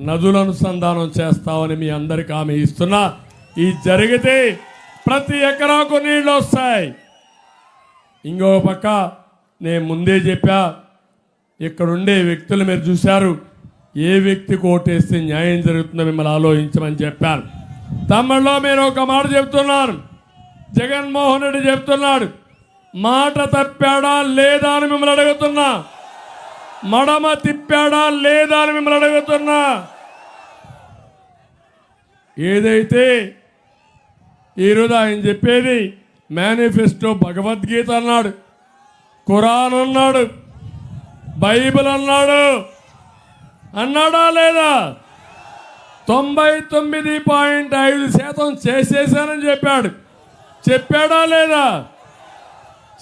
నదుల అనుసంధానం చేస్తామని మీ అందరికీ హామీ ఇస్తున్నా. ఈ జరిగితే ప్రతి ఎకరాకు నీళ్ళు వస్తాయి. ఇంకో పక్క నేను ముందే చెప్పా, ఇక్కడుండే వ్యక్తులు మీరు చూశారు, ఏ వ్యక్తికి ఓటేస్తే న్యాయం జరుగుతుందో మిమ్మల్ని ఆలోచించమని చెప్పాను. తమిళలో మీరు ఒక మాట చెప్తున్నారు, జగన్మోహన్ రెడ్డి చెప్తున్నాడు, మాట తప్పాడా లేదా అని మిమ్మల్ని అడుగుతున్నా, మడమ తిప్పాడా లేదా అని మిమ్మల్ని అడుగుతున్నా. ఏదైతే ఈరోజు ఆయన చెప్పేది మేనిఫెస్టో, భగవద్గీత అన్నాడు, ఖురాన్ అన్నాడు, బైబిల్ అన్నాడు, అన్నాడా లేదా? 99.5% చేసేసానని చెప్పాడు. చెప్పాడా లేదా?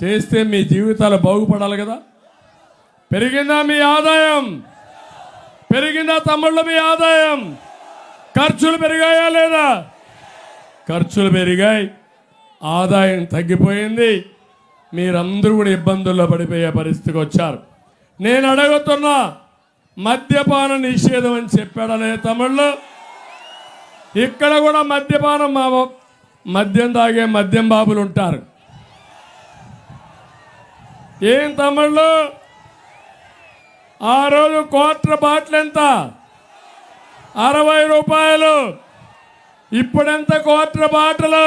చేస్తే మీ జీవితాలు బాగుపడాలి కదా. పెరిగిందా మీ ఆదాయం? పెరిగిందా తమ్ముళ్ళు మీ ఆదాయం? ఖర్చులు పెరిగాయా లేదా? ఖర్చులు పెరిగాయి, ఆదాయం తగ్గిపోయింది. మీరందరూ కూడా ఇబ్బందుల్లో పడిపోయే పరిస్థితికి వచ్చారు. నేను అడుగుతున్నా, మద్యపాన నిషేధం అని చెప్పాడా లేదా తమ్ముళ్ళు? ఇక్కడ కూడా మద్యపానం, మద్యం తాగే మద్యం బాబులు ఉంటారు. ఏం తమ్ముళ్ళు, ఆ రోజు క్వార్టర్ బాటిల్ ఎంత? 60 రూపాయలు. ఇప్పుడెంత క్వార్టర్ బాటిల్?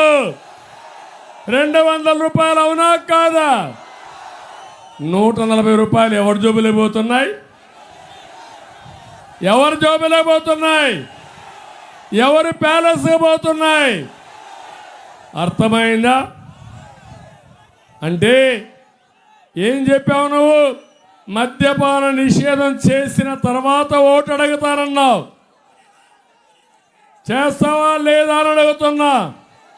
200 రూపాయలు. అవునా కాదా? 140 రూపాయలు ఎవరి జోబులే పోతున్నాయి? ఎవరి జోబులే పోతున్నాయి? ఎవరి ప్యాలెస్ పోతున్నాయి? అర్థమైందా? అంటే ఏం చెప్పావు నువ్వు? మద్యపాన నిషేధం చేసిన తర్వాత ఓటు అడుగుతారన్నావు. చేస్తావా లేదా అని అడుగుతున్నా.